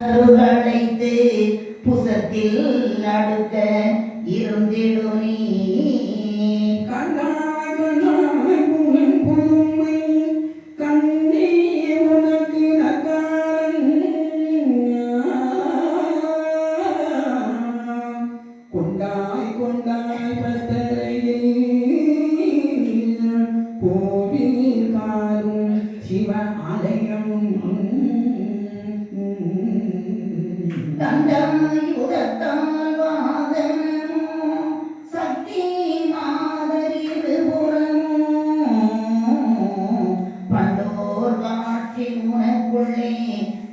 அருகழைத்து புசத்தில் அடுக்க இருந்திடு நீ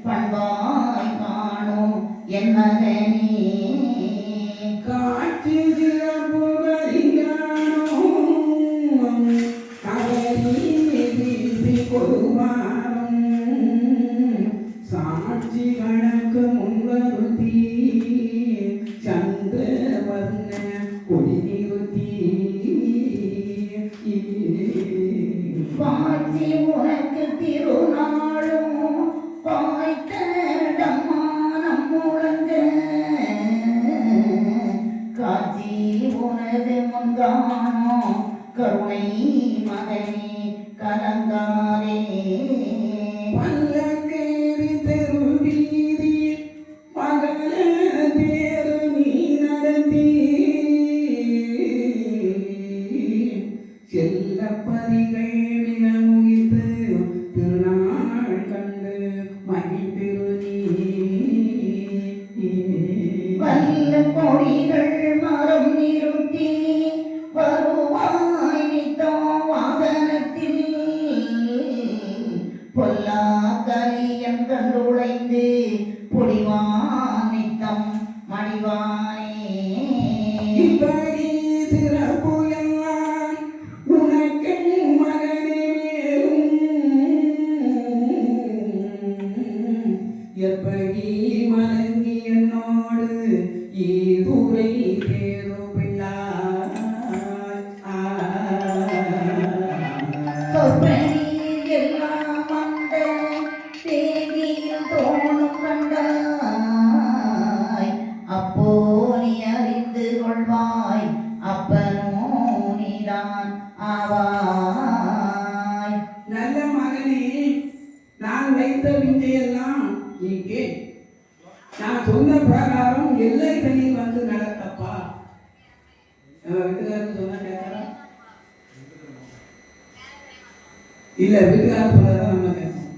பண்பாய் காணும் என் மகனே காட்சி சாட்சி கணக்கு முன்வருத்தி சந்திரவர்ண கொடி நிறுத்தி காட்சி உனக்கு திருநாளும் பாய்த்தடமானம் முழங்க காட்சி உனது முன்கானோ கருணை மகனே கலங்காரே பல்லக்கேறி தெருவீதி மகள தேரு நீ நடத்தி செல்ல பரிகள் வினமுகித்து திருநாள் கண்டு மகிழ்ந்திரு நீ வல்ல கொடிகள் மரம் நிறுத்தி வருவாய் நித்தம் வாகனத்தில் பொல்லா கலியம் கண்டுழைந்து பொடிவான் நித்தம் மடிவானே இப்படி சிறப்பு எல்லாம் உனக்கு மகனே மேலும் எப்படி மலங்கி என்னோடு ஈதுரை தேரு அப்போ நீ அறிந்து கொள்வாய் அப்பனோ நீதான் ஆவாய். நல்ல மகனே, நான் வைத்த விந்தையெல்லாம் நீக்கே நான் சொன்ன பிரகாரம் எல்லை தனியில் வந்து நடத்தப்பா. வீட்டுக்காரர் சொன்ன கேட்கறா இல்ல, வீட்டுக்காரர் சொன்னதான் நம்ம கேட்கணும்.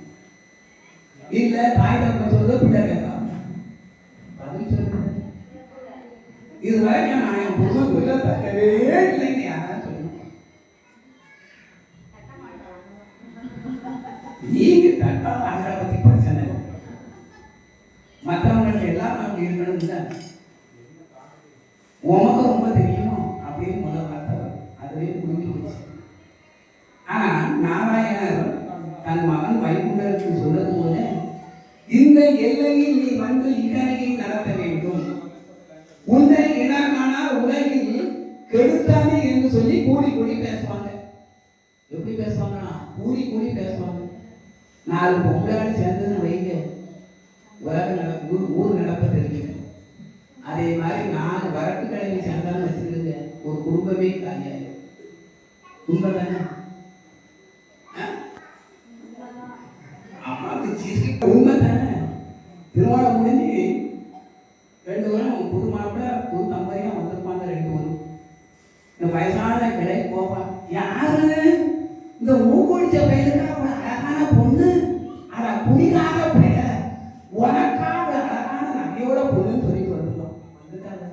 இல்ல தாய் தப்ப சொல்றது பிள்ளை கேட்கலாம். பதில் சொல்லுங்க. இது வரைக்கும் நான் என் குடும்பம் சொல்ல தக்கவே இல்லைங்க. யாராவது சொல்லணும். நீங்க தட்டா அதை பத்தி பிரச்சனை இல்லை. மற்றவங்களுக்கு எல்லாம் அப்படி இருக்கணும் இல்லை. உமக்கு ரொம்ப தெரியும் அப்படின்னு முதல் வார்த்தை அதுவே முடிஞ்சு போச்சு. ஆனா நாராயணர் தன் மகன் வைகுண்டருக்கு சொல்றது போல இந்த எல்லையில் நீ வந்து இக்கரையை நடத்த வேண்டும். உன்னை இனக்கானால் உலகில் கெடுத்தானே என்று சொல்லி கூடி கூடி பேசுவாங்க. எப்படி பேசுவாங்கன்னா கூடி கூடி பேசுவாங்க. 4 பொங்கலாடு சேர்ந்ததுன்னு வைங்க, உலக ஊர் நடப்ப தெரியுங்க. அதே மாதிரி 4 வரட்டு கடையை சேர்ந்தாலும் வச்சிருக்குங்க, ஒரு குடும்பமே காலியாயிடும். உண்மைதானே? உண்மைதானே? திருமணம் முடிஞ்சு 2 வரும் புது மாப்பிள்ள புது தம்பதியா வந்திருப்பாங்க. 2 வரும். இந்த வயசான கிளை போப்பா, யாரு இந்த மூக்குடிச்ச பையனுக்கு அவளை அழகான பொண்ணு, அட குடிக்காத பெயர் உனக்காக அழகான நகையோட பொண்ணுன்னு சொல்லிட்டு வந்துட்டோம். வந்துட்டாங்க.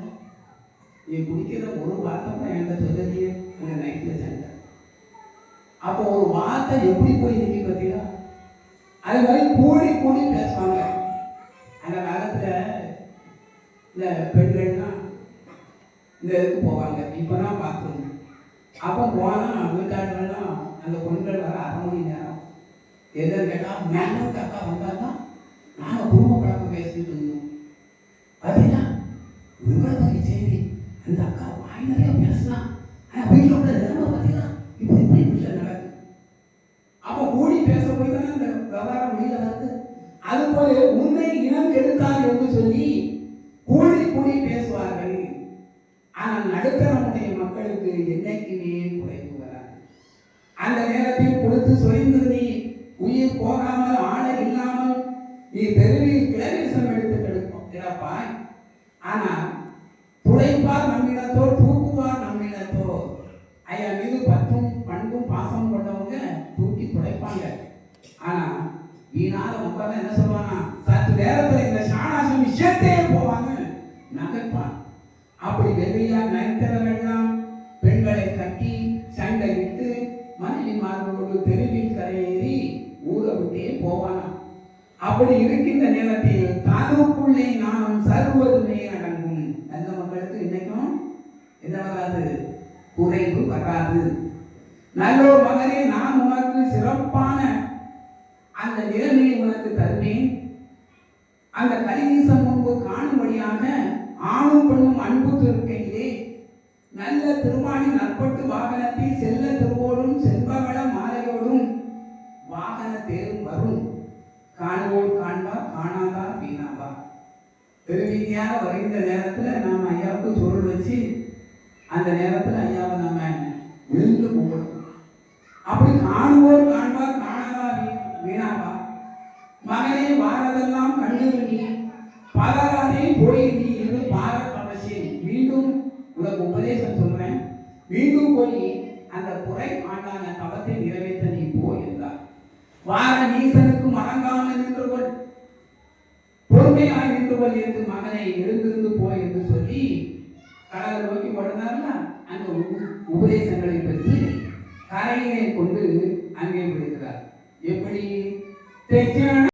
நீ குடிக்கிற ஒரு வார்த்தை கூட என்கிட்ட சொல்லலையே. அந்த நைட்ல சேர்ந்த அப்போ ஒரு வார்த்தை எப்படி போய் நிற்கி பார்த்தீங்களா? அது மாதிரி கூடி கூடி பேசுவாங்க. அந்த காலத்துல இந்த பெண்கள்னா இந்த இதுக்கு போவாங்க. இப்பதான் பார்க்கணும். அப்போ போனா வீட்டாளர்கள்லாம் அந்த பொண்கள் வர 1/2 மணி நேரம் எதுன்னு கேட்டால் மேனோக்கு அக்கா வந்தாதான் நாங்கள் குடும்ப பழக்கம் பேசிட்டு இருந்தோம். பார்த்தீங்கன்னா விவரத்தை செய்தி அந்த அக்கா வாய் நிறைய பேசலாம். ஆனால் வீட்டில் உள்ள நிலைமை பார்த்தீங்கன்னா இப்படி இப்படி வீட்டில் நடக்குது. அப்போ கூடி பேச போய் தானே அந்த விவகாரம் வெளியில வருது. அது போல உன்னை இனம் கெடுத்தால் சொல்லி கூடி கூடி பேசுவார்கள். ஆனால் நடுத்தரமுடைய மக்களுக்கு என்னைக்குமே குறைவு வராது. அந்த நேரத்தில் கொடுத்து சொரிந்து நீ உயிர் போகாமல் ஆளை இல்லாமல் நீ தெருவில் கிளவேசம் எடுத்து கிடப்பாய். ஆனால் துடைப்பார் நம்மிடத்தோ தூக்குவார் நம்மிடத்தோ. ஐயா மீது பற்றும் பண்பும் பாசம் கொண்டவங்க தூக்கி துடைப்பாங்க. ஆனா வீணாத மக்கள் என்ன சொல்லுவாங்க, சற்று நேரத்தில் இந்த சாணாசம் விஷயத்தே போவாங்க நகைப்பான். அப்படி வெள்ளையா நைத்தவர்கள்லாம் பெண்களை கட்டி சண்டையிட்டு மனைவிமார்களோடு தெருவில் கரையேறி ஊரை விட்டே போவானா. அப்படி இருக்கின்ற நேரத்தில் தனக்குள்ளே நானும் சர்வதுமே அடங்கும். நல்ல மக்களுக்கு இன்னைக்கும் என்ன வராது, குறைவு வராது. நல்லோ மகனே, நான் உனக்கு சிறப்பான அந்த நிலைமையை உனக்கு தருவேன். அந்த கலிநீசம் முன்பு காணும்படியாக ஆணும் பெண்ணும் அன்பு திருக்கையிலே நல்ல திருமாலின் நற்பட்டு வாகனத்தில் செல்ல திருவோடும் செல்வகள மாலையோடும் வாகன தேரும் வரும். காணுவோர் காண்பார், காணாதார் வீணாவார். பெருவீதியாக வருகின்ற நேரத்தில் நாம் ஐயாவுக்கு சோறு வச்சு அந்த நேரத்தில் ஐயாவை நம்ம விழுந்து போகணும். அப்படி காணுவோர் காண்பார், காணாதார் வீணாவார். மகனே, வாரதெல்லாம் கண்ணீர் நீ பலரானே போய் நீ இரு பாரத் அவசியம். மீண்டும் உனக்கு உபதேசம் சொல்றேன். மீண்டும் போய் அந்த குறை ஆண்டான தவத்தை நிறைவேற்ற நீ போயிருந்தார். வார நீசனுக்கு மறங்காமல் நின்றுவன், பொறுமையாய் நின்றுவன் என்று மகனை எழுந்திருந்து போய் என்று சொல்லி கடலை நோக்கி ஓடினார்னா அந்த உபதேசங்களை பெற்று கரையினை கொண்டு அங்கே விடுகிறார். எப்படி